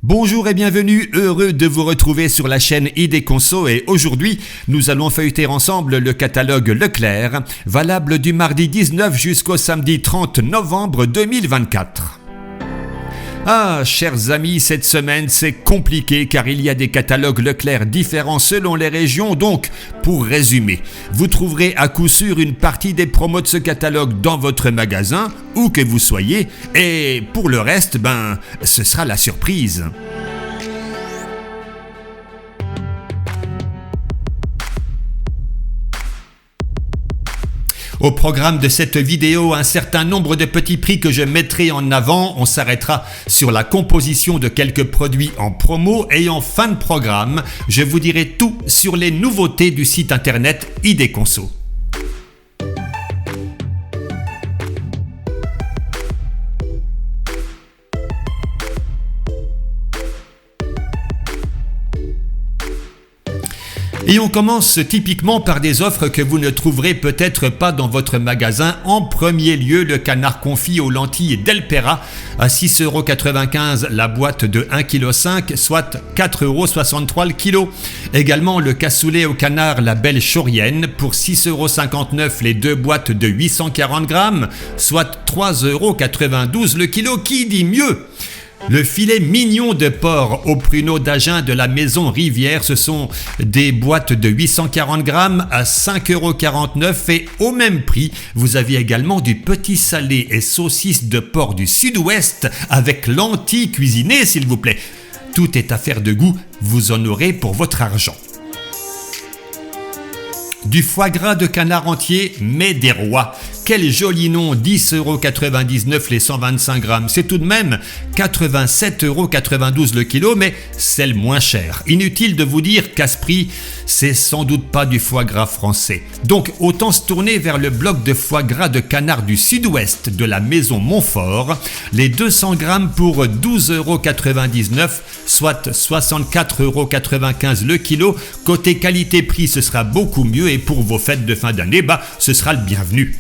Bonjour et bienvenue, heureux de vous retrouver sur la chaîne ID Conso et aujourd'hui, nous allons feuilleter ensemble le catalogue Leclerc, valable du mardi 19 jusqu'au samedi 30 novembre 2024. Ah, chers amis, cette semaine c'est compliqué car il y a des catalogues Leclerc différents selon les régions. Donc, pour résumer, vous trouverez à coup sûr une partie des promos de ce catalogue dans votre magasin, où que vous soyez, et pour le reste, ce sera la surprise. Au programme de cette vidéo, un certain nombre de petits prix que je mettrai en avant. On s'arrêtera sur la composition de quelques produits en promo et en fin de programme, je vous dirai tout sur les nouveautés du site internet ID Conso. Et on commence typiquement par des offres que vous ne trouverez peut-être pas dans votre magasin. En premier lieu, le canard confit aux lentilles Delpera à 6,95 € la boîte de 1,5 kg, soit 4,63 € le kilo. Également le cassoulet au canard La Belle Chaurienne pour 6,59 € les deux boîtes de 840 grammes, soit 3,92 € le kilo. Qui dit mieux ? Le filet mignon de porc au pruneau d'Agen de la maison Rivière, ce sont des boîtes de 840 grammes à 5,49 € et au même prix, vous avez également du petit salé et saucisses de porc du sud-ouest avec lentilles cuisinées s'il vous plaît. Tout est affaire de goût, vous en aurez pour votre argent. Du foie gras de canard entier, mais des rois. Quel joli nom, 10,99 € les 125 grammes. C'est tout de même 87,92 € le kilo, mais c'est le moins cher. Inutile de vous dire qu'à ce prix, c'est sans doute pas du foie gras français. Donc autant se tourner vers le bloc de foie gras de canard du sud-ouest de la maison Montfort. Les 200 grammes pour 12,99 €, soit 64,95 € le kilo. Côté qualité-prix, ce sera beaucoup mieux et pour vos fêtes de fin d'année, ce sera le bienvenu.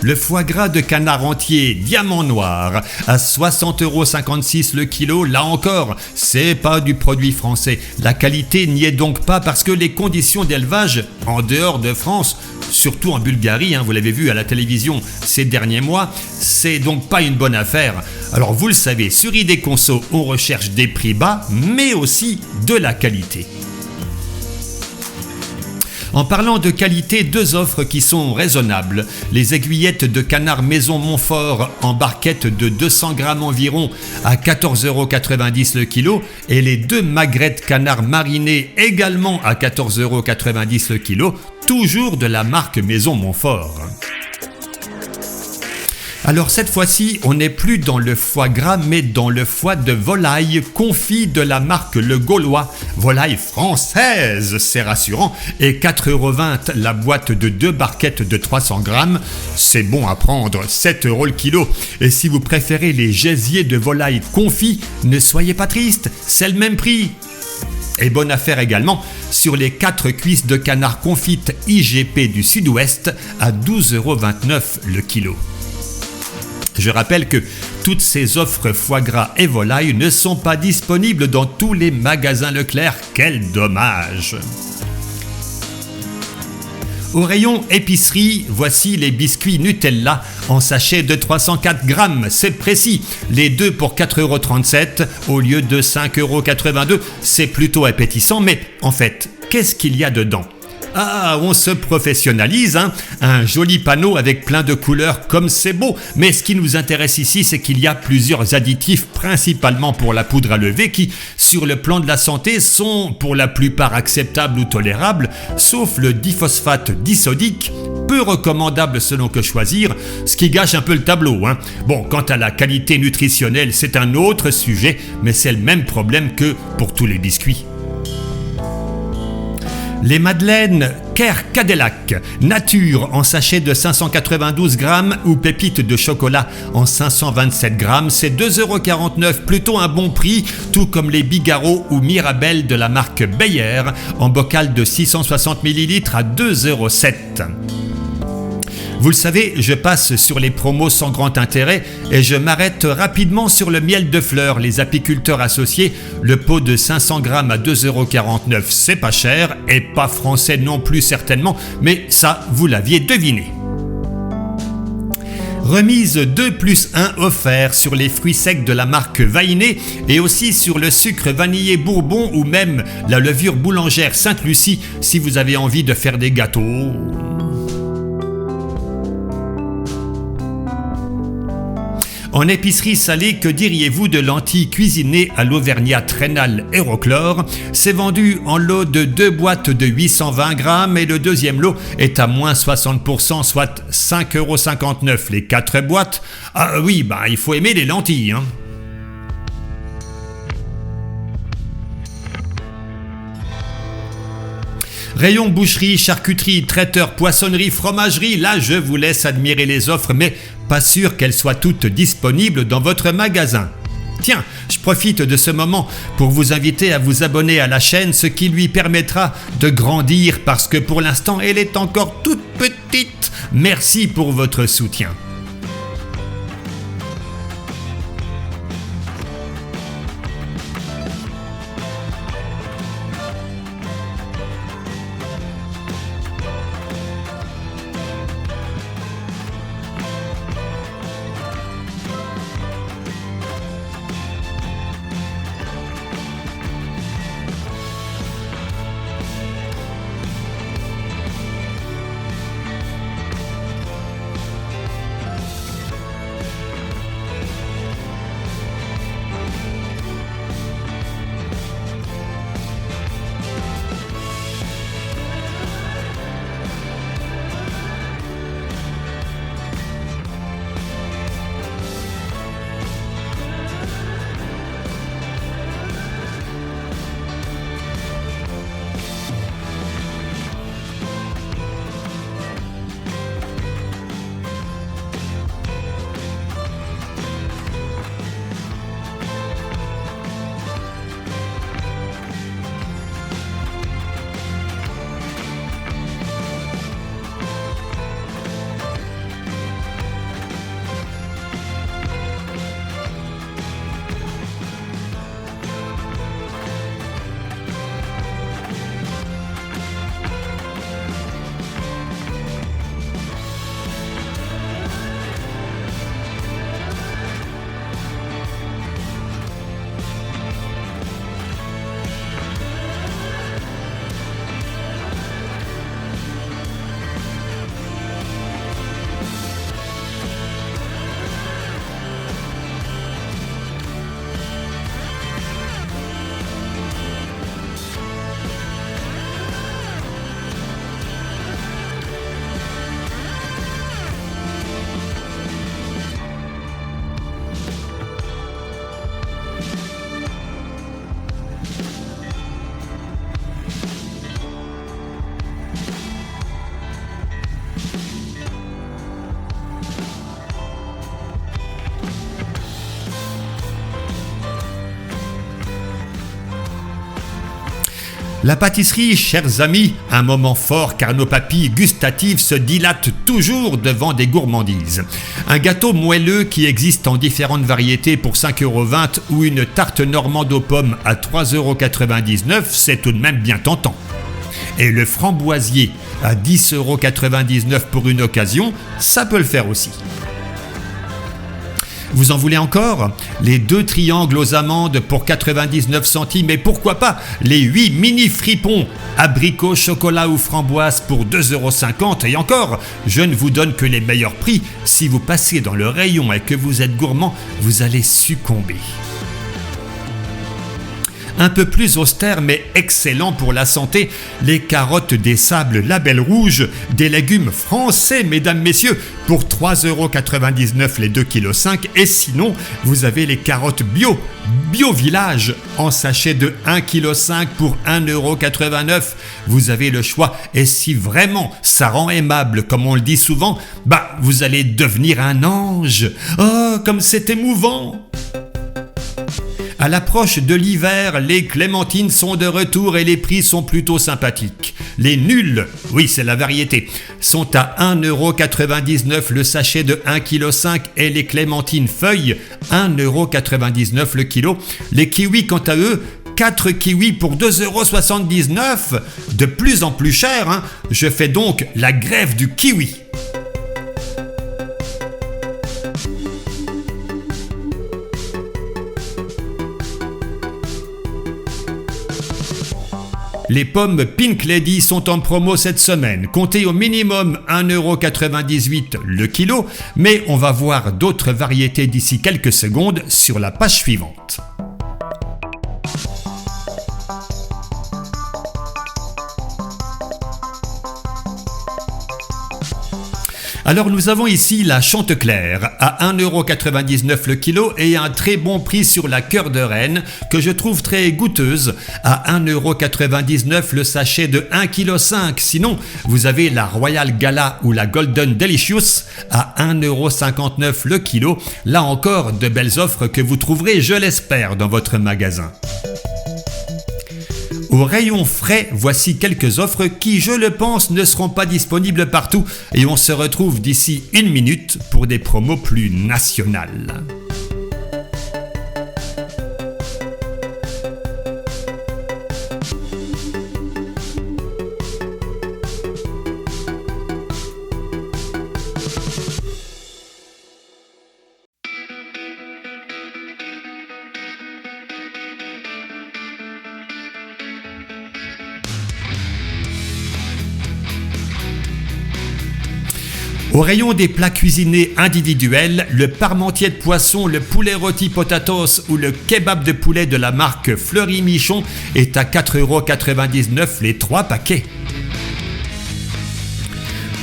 Le foie gras de canard entier diamant noir à 60,56 € le kilo. Là encore, c'est pas du produit français. La qualité n'y est donc pas parce que les conditions d'élevage en dehors de France, surtout en Bulgarie, vous l'avez vu à la télévision ces derniers mois, c'est donc pas une bonne affaire. Alors vous le savez, sur ID Conso, on recherche des prix bas, mais aussi de la qualité. En parlant de qualité, deux offres qui sont raisonnables. Les aiguillettes de canard maison Montfort en barquette de 200 grammes environ à 14,90 € le kilo et les deux magrettes canard marinées également à 14,90 € le kilo, toujours de la marque maison Montfort. Alors cette fois-ci, on n'est plus dans le foie gras, mais dans le foie de volaille confit de la marque Le Gaulois. Volaille française, c'est rassurant. Et 4,20 € la boîte de deux barquettes de 300 grammes. C'est bon à prendre, 7 € le kilo. Et si vous préférez les gésiers de volaille confit, ne soyez pas triste, c'est le même prix. Et bonne affaire également sur les 4 cuisses de canard confites IGP du sud-ouest à 12,29 € le kilo. Je rappelle que toutes ces offres foie gras et volaille ne sont pas disponibles dans tous les magasins Leclerc. Quel dommage! Au rayon épicerie, voici les biscuits Nutella en sachet de 304 grammes. C'est précis, les deux pour 4,37 € au lieu de 5,82 €. C'est plutôt appétissant, mais en fait, qu'est-ce qu'il y a dedans ? Ah, on se professionnalise, un joli panneau avec plein de couleurs comme c'est beau. Mais ce qui nous intéresse ici, c'est qu'il y a plusieurs additifs, principalement pour la poudre à lever, qui, sur le plan de la santé, sont pour la plupart acceptables ou tolérables, sauf le diphosphate disodique, peu recommandable selon que choisir, ce qui gâche un peu le tableau. Bon, quant à la qualité nutritionnelle, c'est un autre sujet, mais c'est le même problème que pour tous les biscuits. Les madeleines Care Cadillac Nature en sachet de 592 grammes ou pépites de chocolat en 527 grammes, c'est 2,49 €, plutôt un bon prix, tout comme les Bigarro ou Mirabelle de la marque Bayer en bocal de 660 ml à 2,07 €. Vous le savez, je passe sur les promos sans grand intérêt et je m'arrête rapidement sur le miel de fleurs, les apiculteurs associés. Le pot de 500 grammes à 2,49 €, c'est pas cher et pas français non plus certainement, mais ça, vous l'aviez deviné. Remise 2+1 offert sur les fruits secs de la marque Vainé et aussi sur le sucre vanillé Bourbon ou même la levure boulangère Sainte-Lucie si vous avez envie de faire des gâteaux. En épicerie salée, que diriez-vous de lentilles cuisinées à l'auvergnat rénal Aérochlore? C'est vendu en lot de 2 boîtes de 820 grammes et le deuxième lot est à moins 60%, soit 5,59 € les 4 boîtes. Ah oui, il faut aimer les lentilles, hein. Rayon boucherie, charcuterie, traiteur, poissonnerie, fromagerie, là je vous laisse admirer les offres, mais pas sûr qu'elles soient toutes disponibles dans votre magasin. Tiens, je profite de ce moment pour vous inviter à vous abonner à la chaîne, ce qui lui permettra de grandir parce que pour l'instant elle est encore toute petite. Merci pour votre soutien. La pâtisserie, chers amis, un moment fort car nos papilles gustatives se dilatent toujours devant des gourmandises. Un gâteau moelleux qui existe en différentes variétés pour 5,20 € ou une tarte normande aux pommes à 3,99 €, c'est tout de même bien tentant. Et le framboisier à 10,99 € pour une occasion, ça peut le faire aussi. Vous en voulez encore? Les 2 triangles aux amandes pour 99 centimes et pourquoi pas les 8 mini fripons abricot, chocolat ou framboise pour 2,50 € et encore, je ne vous donne que les meilleurs prix. Si vous passez dans le rayon et que vous êtes gourmand, vous allez succomber. Un peu plus austère mais excellent pour la santé, les carottes des sables label rouge, des légumes français mesdames, messieurs, pour 3,99 € les 2,5 kg et sinon vous avez les carottes bio Village en sachet de 1,5 kg pour 1,89 €. Vous avez le choix et si vraiment ça rend aimable comme on le dit souvent, vous allez devenir un ange. Oh, comme c'est émouvant! À l'approche de l'hiver, les clémentines sont de retour et les prix sont plutôt sympathiques. Les nuls, oui c'est la variété, sont à 1,99€ le sachet de 1,5 kg et les clémentines feuilles 1,99€ le kilo. Les kiwis quant à eux, 4 kiwis pour 2,79€, de plus en plus cher, hein. Je fais donc la grève du kiwi. Les pommes Pink Lady sont en promo cette semaine. Comptez au minimum 1,98€ le kilo, mais on va voir d'autres variétés d'ici quelques secondes sur la page suivante. Alors nous avons ici la Chanteclair à 1,99€ le kilo et un très bon prix sur la Cœur de Reine que je trouve très goûteuse à 1,99€ le sachet de 1,5 kg. Sinon vous avez la Royal Gala ou la Golden Delicious à 1,59€ le kilo. Là encore de belles offres que vous trouverez, je l'espère, dans votre magasin. Au rayon frais, voici quelques offres qui, je le pense, ne seront pas disponibles partout et on se retrouve d'ici une minute pour des promos plus nationales. Au rayon des plats cuisinés individuels, le parmentier de poisson, le poulet rôti potatoes ou le kebab de poulet de la marque Fleury Michon est à 4,99€ les 3 paquets.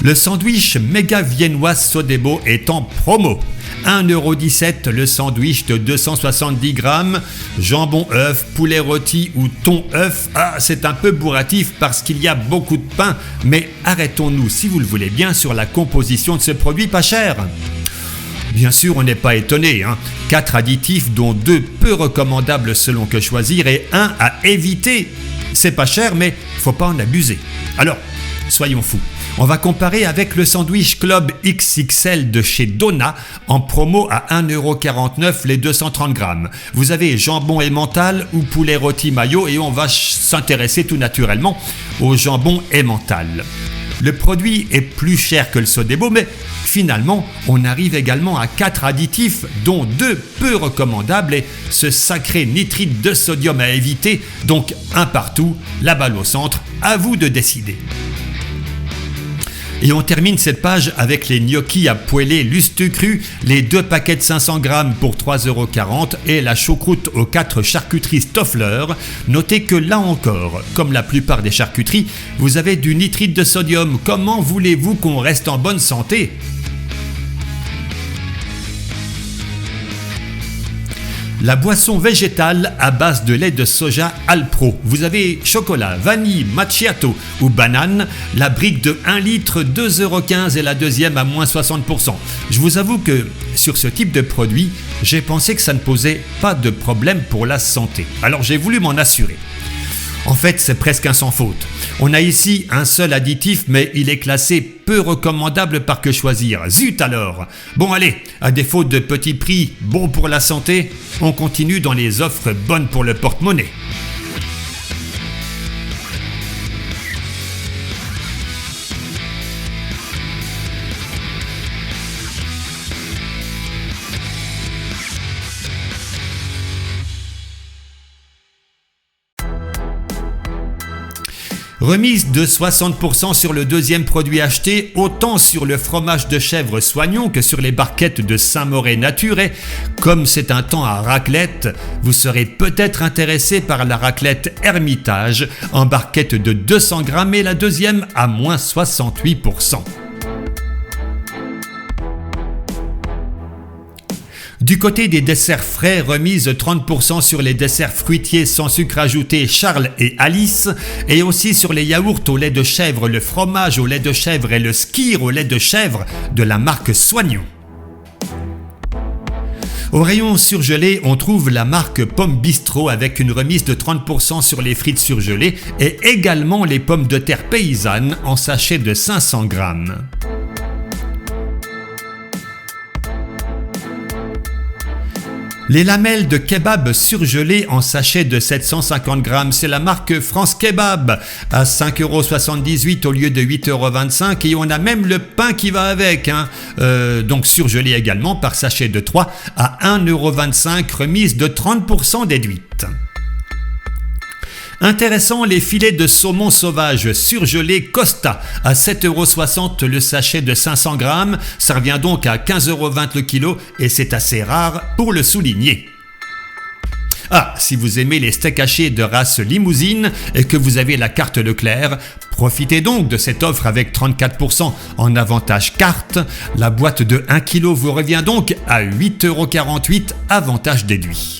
Le sandwich méga viennois Sodebo est en promo. 1,17€ le sandwich de 270 grammes, jambon œuf, poulet rôti ou thon œuf. Ah, c'est un peu bourratif parce qu'il y a beaucoup de pain, mais arrêtons-nous, si vous le voulez bien, sur la composition de ce produit pas cher. Bien sûr, on n'est pas étonné, hein. 4 additifs dont 2 peu recommandables selon que choisir et 1 à éviter. C'est pas cher, mais faut pas en abuser. Alors, soyons fous. On va comparer avec le sandwich Club XXL de chez Donna en promo à 1,49€ les 230 grammes. Vous avez jambon emmental ou poulet rôti mayo et on va s'intéresser tout naturellement au jambon emmental. Le produit est plus cher que le Sodebo, mais finalement, on arrive également à 4 additifs, dont 2 peu recommandables et ce sacré nitrite de sodium à éviter, donc un partout, la balle au centre, à vous de décider. Et on termine cette page avec les gnocchis à poêler Lustu Cru, les 2 paquets de 500 grammes pour 3,40€ et la choucroute aux 4 charcuteries Stoffler. Notez que là encore, comme la plupart des charcuteries, vous avez du nitrite de sodium. Comment voulez-vous qu'on reste en bonne santé ? La boisson végétale à base de lait de soja Alpro. Vous avez chocolat, vanille, macchiato ou banane. La brique de 1 litre, 2,15€ et la deuxième à moins 60%. Je vous avoue que sur ce type de produit, j'ai pensé que ça ne posait pas de problème pour la santé. Alors j'ai voulu m'en assurer. En fait, c'est presque un sans faute. On a ici un seul additif, mais il est classé peu recommandable par Que Choisir. Zut alors! Bon allez, à défaut de petits prix bons pour la santé, on continue dans les offres bonnes pour le porte-monnaie. Remise de 60% sur le deuxième produit acheté, autant sur le fromage de chèvre Soignon que sur les barquettes de Saint-Moré Nature. Et comme c'est un temps à raclette, vous serez peut-être intéressé par la raclette Hermitage en barquette de 200 grammes et la deuxième à moins 68%. Du côté des desserts frais, remise 30% sur les desserts fruitiers sans sucre ajouté Charles et Alice et aussi sur les yaourts au lait de chèvre, le fromage au lait de chèvre et le skyr au lait de chèvre de la marque Soignon. Au rayon surgelé, on trouve la marque Pomme Bistrot avec une remise de 30% sur les frites surgelées et également les pommes de terre paysannes en sachet de 500 grammes. Les lamelles de kebab surgelées en sachet de 750 grammes, c'est la marque France Kebab à 5,78 € au lieu de 8,25 € et on a même le pain qui va avec, donc surgelé également par sachet de 3 à 1,25 €, remise de 30% déduite. Intéressant, les filets de saumon sauvage surgelés Costa à 7,60 € le sachet de 500 grammes, ça revient donc à 15,20 € le kilo et c'est assez rare pour le souligner. Ah, si vous aimez les steaks hachés de race limousine et que vous avez la carte Leclerc, profitez donc de cette offre avec 34% en avantage carte. La boîte de 1 kg vous revient donc à 8,48 € avantage déduit.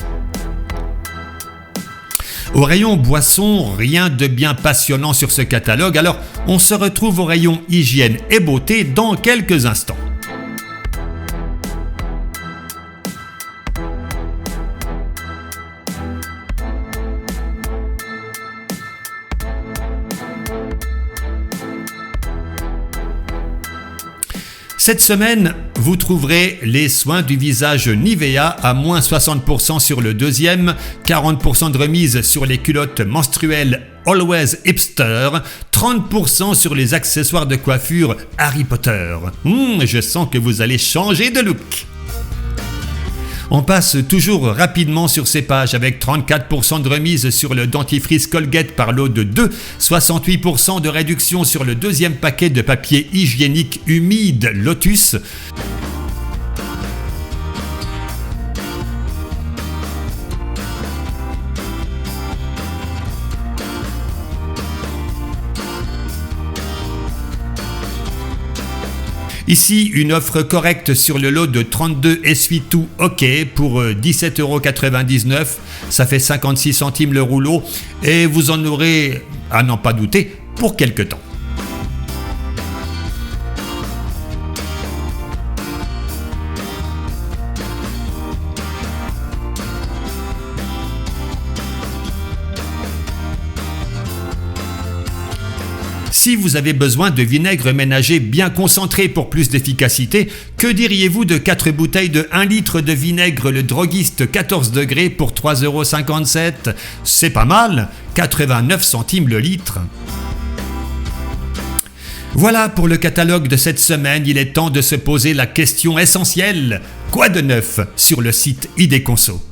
Au rayon boisson, rien de bien passionnant sur ce catalogue, alors on se retrouve au rayon hygiène et beauté dans quelques instants. Cette semaine, vous trouverez les soins du visage Nivea à moins 60% sur le deuxième, 40% de remise sur les culottes menstruelles Always Hipster, 30% sur les accessoires de coiffure Harry Potter. Je sens que vous allez changer de look. On passe toujours rapidement sur ces pages avec 34% de remise sur le dentifrice Colgate par lot de 2, 68% de réduction sur le deuxième paquet de papier hygiénique humide Lotus. Ici, une offre correcte sur le lot de 32 essuie-tout OK pour 17,99 €. Ça fait 56 centimes le rouleau et vous en aurez, à n'en pas douter, pour quelque temps. Si vous avez besoin de vinaigre ménager bien concentré pour plus d'efficacité, que diriez-vous de 4 bouteilles de 1 litre de vinaigre le droguiste 14 degrés pour 3,57 €? C'est pas mal, 89 centimes le litre. Voilà pour le catalogue de cette semaine, il est temps de se poser la question essentielle. Quoi de neuf sur le site Idéconso ?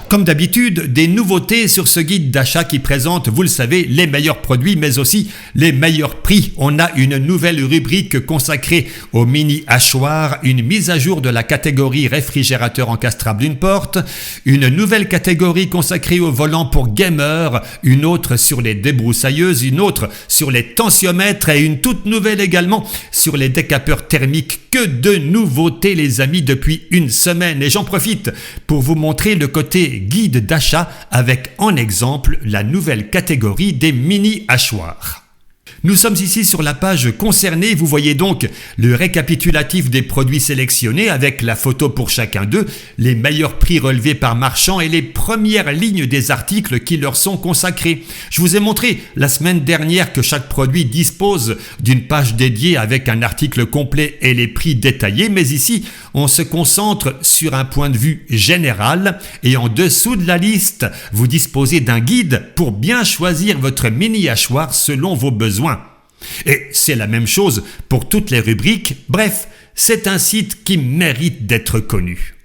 Comme d'habitude, des nouveautés sur ce guide d'achat qui présente, vous le savez, les meilleurs produits mais aussi les meilleurs prix. On a une nouvelle rubrique consacrée aux mini hachoirs, une mise à jour de la catégorie réfrigérateur encastrable d'une porte, une nouvelle catégorie consacrée aux volants pour gamers, une autre sur les débroussailleuses, une autre sur les tensiomètres et une toute nouvelle également sur les décapeurs thermiques. Que de nouveautés les amis depuis une semaine et j'en profite pour vous montrer le côté guide d'achat avec en exemple la nouvelle catégorie des mini hachoirs. Nous sommes ici sur la page concernée, vous voyez donc le récapitulatif des produits sélectionnés avec la photo pour chacun d'eux, les meilleurs prix relevés par marchand et les premières lignes des articles qui leur sont consacrés. Je vous ai montré la semaine dernière que chaque produit dispose d'une page dédiée avec un article complet et les prix détaillés, mais ici on se concentre sur un point de vue général et en dessous de la liste, vous disposez d'un guide pour bien choisir votre mini hachoir selon vos besoins. Et c'est la même chose pour toutes les rubriques. Bref, c'est un site qui mérite d'être connu.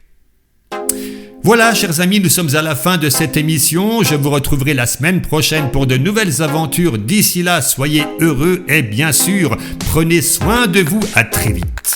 Voilà, chers amis, nous sommes à la fin de cette émission. Je vous retrouverai la semaine prochaine pour de nouvelles aventures. D'ici là, soyez heureux et bien sûr, prenez soin de vous. À très vite.